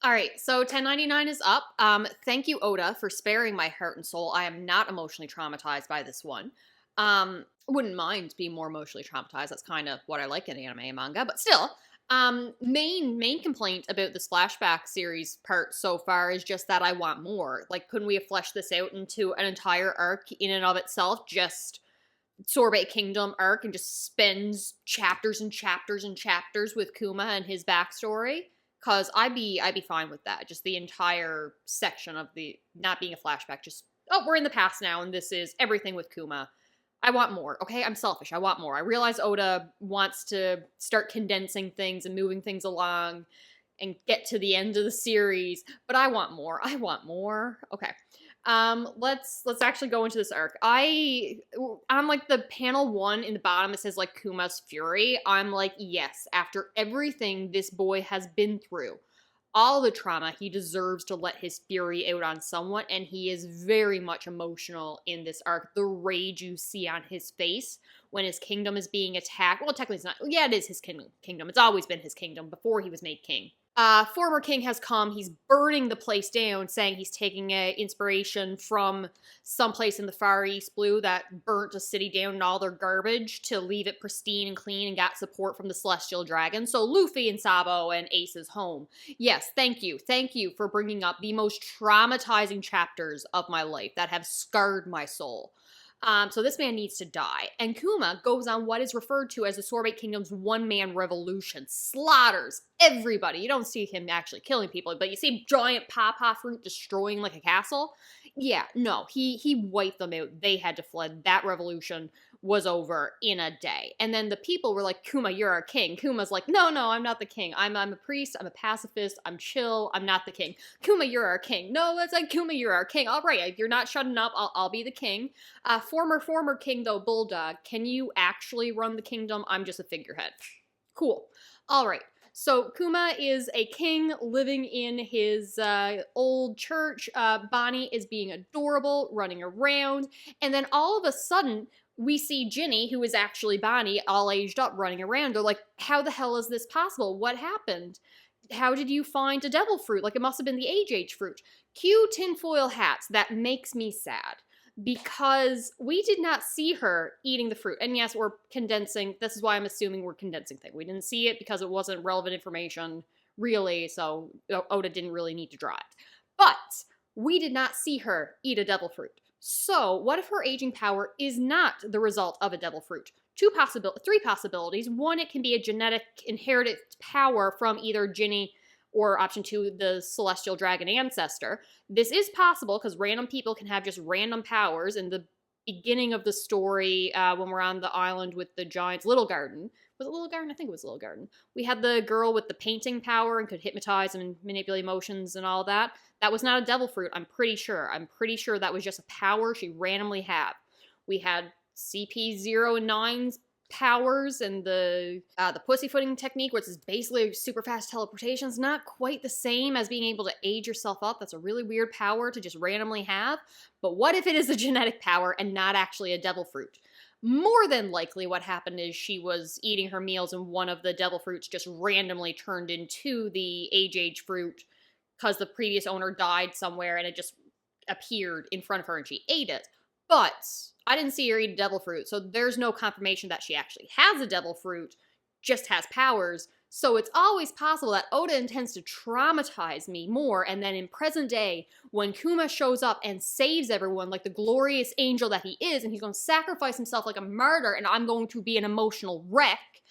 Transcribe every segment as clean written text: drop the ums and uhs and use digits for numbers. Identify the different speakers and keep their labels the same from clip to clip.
Speaker 1: All right, so 1099 is up. Thank you, Oda, for sparing my heart and soul. I am not emotionally traumatized by this one. Wouldn't mind being more emotionally traumatized. That's kind of what I like in anime and manga, but still. Main complaint about this flashback series part so far is just that I want more. Like, couldn't we have fleshed this out into an entire arc in and of itself? Just Sorbet Kingdom arc and just spends chapters and chapters and chapters with Kuma and his backstory. Cause I'd be fine with that. Just the entire section of the not being a flashback. Just we're in the past now, and this is everything with Kuma. I want more. Okay, I'm selfish. I want more. I realize Oda wants to start condensing things and moving things along and get to the end of the series, but I want more. I want more. Okay. Let's actually go into this arc. On like the panel 1 in the bottom, it says like Kuma's fury. I'm like, yes, after everything this boy has been through, all the trauma, he deserves to let his fury out on someone, and he is very much emotional in this arc. The rage you see on his face when his kingdom is being attacked. Well, technically it's not. Yeah, it is his kingdom. It's always been his kingdom before he was made king. Former king has come. He's burning the place down, saying he's taking inspiration from someplace in the Far East Blue that burnt a city down and all their garbage to leave it pristine and clean and got support from the Celestial Dragon. So Luffy and Sabo and Ace's home. Yes, thank you. Thank you for bringing up the most traumatizing chapters of my life that have scarred my soul. So this man needs to die. And Kuma goes on what is referred to as the Sorbet Kingdom's one-man revolution. Slaughters everybody. You don't see him actually killing people, but you see giant pawpaw fruit destroying like a castle. Yeah, no, he wiped them out. They had to fled. That revolution was over in a day. And then the people were like, Kuma, you're our king. Kuma's like, no, I'm not the king. I'm a priest. I'm a pacifist. I'm chill. I'm not the king. Kuma, you're our king. No, it's like, Kuma, you're our king. All right, you're not shutting up. I'll be the king. Former king, though, Bulldog, can you actually run the kingdom? I'm just a figurehead. Cool. All right. So Kuma is a king living in his old church. Bonney is being adorable, running around. And then all of a sudden, we see Ginny, who is actually Bonney, all aged up, running around. They're like, how the hell is this possible? What happened? How did you find a devil fruit? Like, it must have been the age fruit. Cue tinfoil hats. That makes me sad because we did not see her eating the fruit. And yes, we're condensing. This is why I'm assuming we're condensing things. We didn't see it because it wasn't relevant information, really, so Oda didn't really need to draw it. But we did not see her eat a devil fruit. So what if her aging power is not the result of a devil fruit? Three possibilities. One, it can be a genetic inherited power from either Ginny or option 2, the Celestial Dragon ancestor. This is possible because random people can have just random powers. In the beginning of the story, when we're on the island with the giants, Little Garden. Was it Little Garden? I think it was Little Garden. We had the girl with the painting power and could hypnotize and manipulate emotions and all that. That was not a devil fruit, I'm pretty sure. I'm pretty sure that was just a power she randomly had. We had CP09's powers and the pussyfooting technique, which is basically super fast teleportation. Is not quite the same as being able to age yourself up. That's a really weird power to just randomly have. But what if it is a genetic power and not actually a devil fruit? More than likely what happened is she was eating her meals and one of the devil fruits just randomly turned into the age fruit because the previous owner died somewhere and it just appeared in front of her and she ate it. But I didn't see her eat a devil fruit, so there's no confirmation that she actually has a devil fruit, just has powers. So it's always possible that Oda intends to traumatize me more, and then in present day, when Kuma shows up and saves everyone like the glorious angel that he is, and he's going to sacrifice himself like a martyr, and I'm going to be an emotional wreck,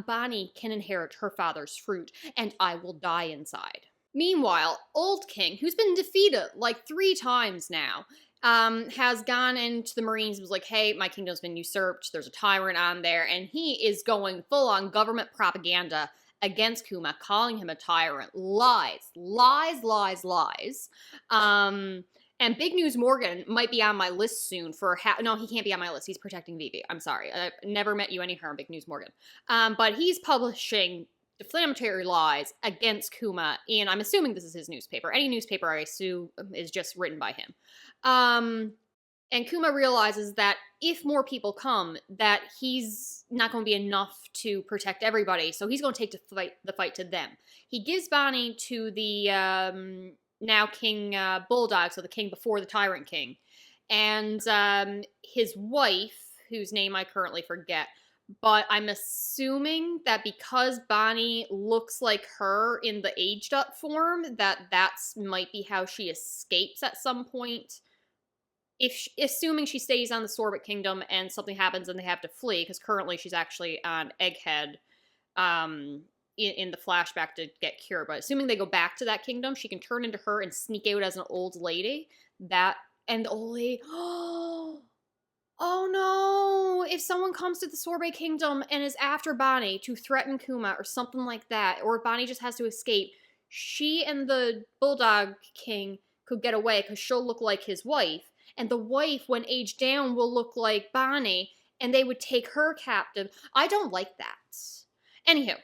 Speaker 1: Bonney can inherit her father's fruit, and I will die inside. Meanwhile, Old King, who's been defeated like 3 times now, has gone into the Marines and was like, hey, my kingdom's been usurped, there's a tyrant on there, and he is going full-on government propaganda against Kuma, calling him a tyrant. Lies. And Big News Morgan might be on my list soon for no, he can't be on my list. He's protecting Vivi. I'm sorry. I've never met you any harm, Big News Morgan. But he's publishing defamatory lies against Kuma, and I'm assuming this is his newspaper. Any newspaper I assume is just written by him. And Kuma realizes that if more people come, that he's not going to be enough to protect everybody, so he's going to take the fight to them. He gives Bonney to the now King Bulldog, so the king before the Tyrant King, and his wife, whose name I currently forget. But I'm assuming that because Bonney looks like her in the aged up form, that's might be how she escapes at some point, assuming she stays on the Sorbet Kingdom and something happens and they have to flee, because currently she's actually on Egghead in the flashback to get cured. But assuming they go back to that kingdom, she can turn into her and sneak out as an old lady. And the old lady, oh no, if someone comes to the Sorbet Kingdom and is after Bonney to threaten Kuma or something like that, or if Bonney just has to escape, she and the Bulldog King could get away because she'll look like his wife. And the wife, when aged down, will look like Bonney, and they would take her captive. I don't like that. Anywho,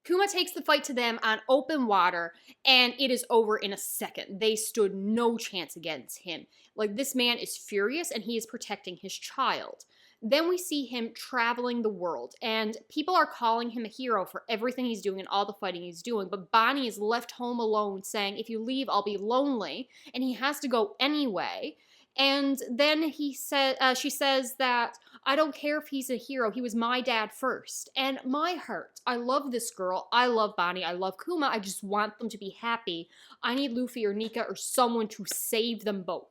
Speaker 1: Kuma takes the fight to them on open water, and it is over in a second. They stood no chance against him. Like, this man is furious, and he is protecting his child. Then we see him traveling the world, and people are calling him a hero for everything he's doing and all the fighting he's doing, but Bonney is left home alone saying, if you leave, I'll be lonely, and he has to go anyway. And then she says that, I don't care if he's a hero, he was my dad first. And my heart, I love this girl, I love Bonney, I love Kuma, I just want them to be happy. I need Luffy or Nika or someone to save them both.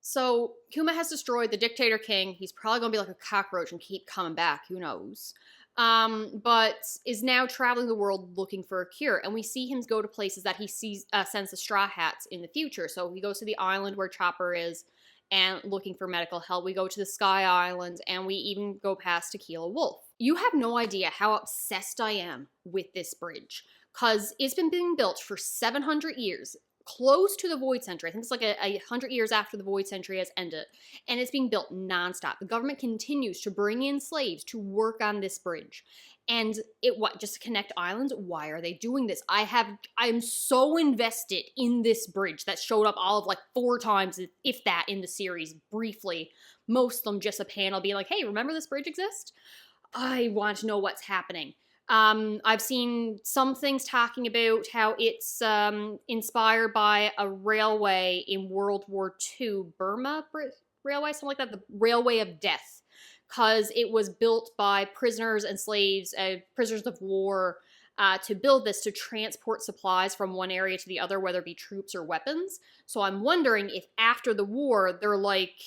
Speaker 1: So Kuma has destroyed the Dictator King. He's probably going to be like a cockroach and keep coming back. Who knows? But is now traveling the world looking for a cure. And we see him go to places that he sends the Straw Hats in the future. So he goes to the island where Chopper is and looking for medical help. We go to the Sky Island, and we even go past Tequila Wolf. You have no idea how obsessed I am with this bridge, because it's been being built for 700 years. Close to the Void Century. I think it's like 100 years after the Void Century has ended. And it's being built nonstop. The government continues to bring in slaves to work on this bridge. And just to connect islands? Why are they doing this? I'm so invested in this bridge that showed up all of like 4 times, if that, in the series, briefly. Most of them just a panel being like, hey, remember this bridge exists? I want to know what's happening. I've seen some things talking about how it's inspired by a railway in World War II, Burma Railway, something like that, the Railway of Death, because it was built by prisoners and slaves, prisoners of war, to build this to transport supplies from one area to the other, whether it be troops or weapons. So I'm wondering if after the war, they're like,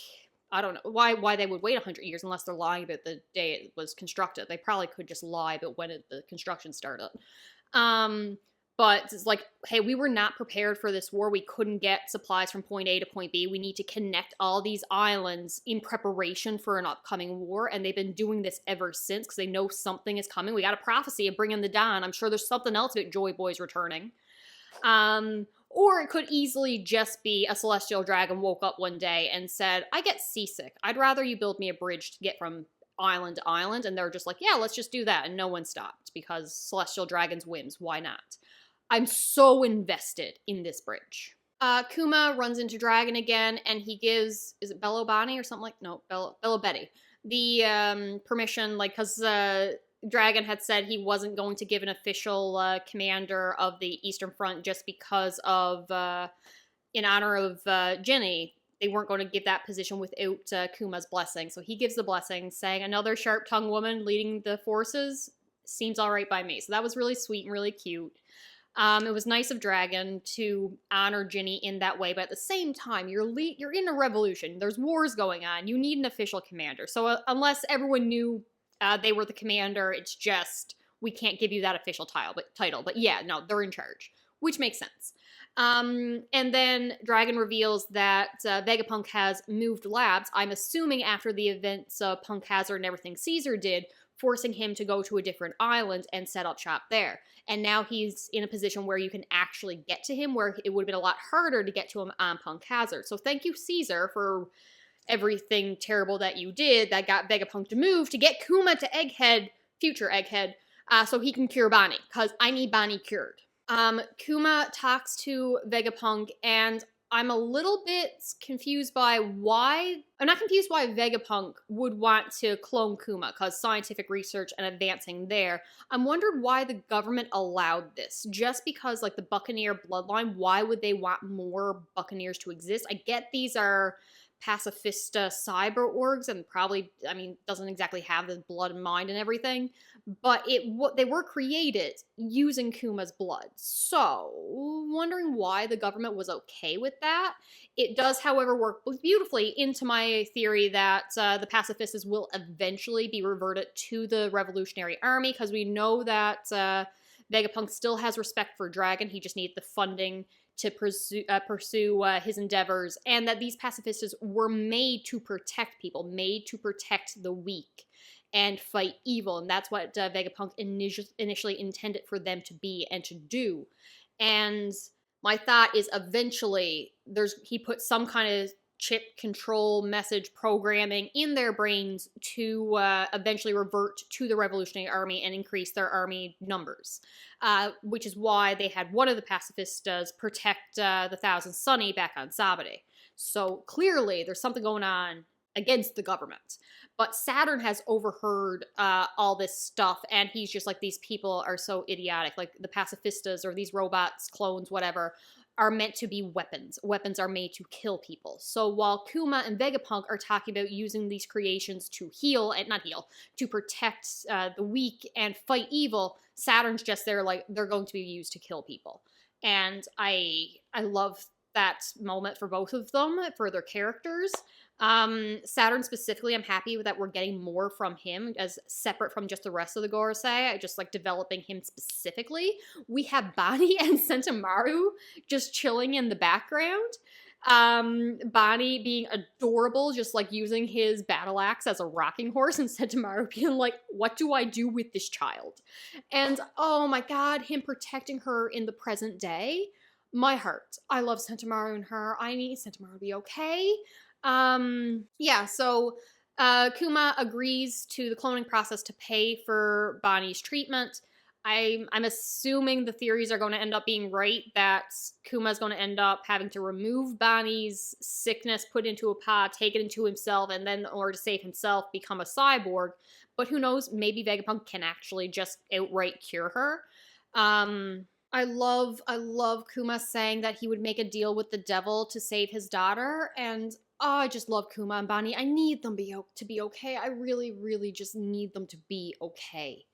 Speaker 1: I don't know why they would wait 100 years unless they're lying about the day it was constructed. They probably could just lie about when the construction started. But it's like, hey, we were not prepared for this war. We couldn't get supplies from point A to point B. We need to connect all these islands in preparation for an upcoming war. And they've been doing this ever since because they know something is coming. We got a prophecy of bringing the dawn. I'm sure there's something else about Joy Boys returning. Or it could easily just be a celestial dragon woke up one day and said, I get seasick. I'd rather you build me a bridge to get from island to island. And they're just like, yeah, let's just do that. And no one stopped because celestial dragons whims. Why not? I'm so invested in this bridge. Kuma runs into Dragon again, and he gives, is it Bello Bonnie or something like, no, Bello Betty, the permission, like, because Dragon had said he wasn't going to give an official commander of the Eastern Front just because of, in honor of Jenny, they weren't going to give that position without Kuma's blessing. So he gives the blessing, saying, another sharp-tongued woman leading the forces seems all right by me. So that was really sweet and really cute. It was nice of Dragon to honor Ginny in that way, but at the same time, you're in a revolution. There's wars going on. You need an official commander. So unless everyone knew they were the commander, it's just, we can't give you that official title. But yeah, no, they're in charge, which makes sense. And then Dragon reveals that Vegapunk has moved labs, I'm assuming after the events of Punk Hazard and everything Caesar did, forcing him to go to a different island and set up shop there. And now he's in a position where you can actually get to him, where it would have been a lot harder to get to him on Punk Hazard. So thank you, Caesar, for everything terrible that you did that got Vegapunk to move to get Kuma to Egghead, future Egghead, so he can cure Bonney, because I need Bonney cured. Kuma talks to Vegapunk, and I'm a little bit confused by why. I'm not confused why Vegapunk would want to clone Kuma, because scientific research and advancing there. I'm wondering why the government allowed this. Just because, like, the Buccaneer bloodline, why would they want more Buccaneers to exist? I get these are pacifista cyber orgs and probably, I mean, doesn't exactly have the blood and mind and everything, but they were created using Kuma's blood. So, wondering why the government was okay with that. It does, however, work beautifully into my theory that the pacifistas will eventually be reverted to the Revolutionary Army, because we know that Vegapunk still has respect for Dragon. He just needs the funding to pursue his endeavors, and that these pacifistas were made to protect people, made to protect the weak and fight evil, and that's what Vegapunk initially intended for them to be and to do. And my thought is eventually he put some kind of chip control message programming in their brains to eventually revert to the Revolutionary Army and increase their army numbers. Which is why they had one of the pacifistas protect the Thousand Sunny back on Sabade. So clearly there's something going on against the government. But Saturn has overheard all this stuff, and he's just like, these people are so idiotic. Like, the pacifistas or these robots, clones, whatever, are meant to be weapons. Weapons are made to kill people. So while Kuma and Vegapunk are talking about using these creations to to protect the weak and fight evil, Saturn's just there like, they're going to be used to kill people. And I love that moment for both of them, for their characters. Saturn specifically, I'm happy that we're getting more from him as separate from just the rest of the Gorosei. I just like developing him specifically. We have Bonney and Sentomaru just chilling in the background. Bonney being adorable, just like using his battle axe as a rocking horse, and Sentomaru being like, what do I do with this child? And oh my god, him protecting her in the present day. My heart. I love Sentomaru and her. I need Sentomaru to be okay. Yeah, so Kuma agrees to the cloning process to pay for Bonnie's treatment. I'm assuming the theories are going to end up being right, that Kuma's going to end up having to remove Bonnie's sickness, put into a pod, take it into himself, and then in order to save himself, become a cyborg. But who knows, maybe Vegapunk can actually just outright cure her. I love Kuma saying that he would make a deal with the devil to save his daughter, and I just love Kuma and Bonney. I need them to be okay. I really, really just need them to be okay.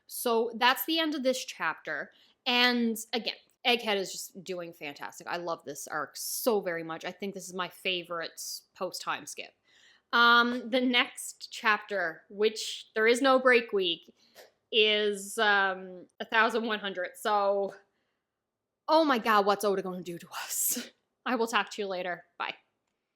Speaker 1: So that's the end of this chapter. And again, Egghead is just doing fantastic. I love this arc so very much. I think this is my favorite post-time skip. The next chapter, which there is no break week, is 1100. So, oh my god, what's Oda going to do to us? I will talk to you later. Bye.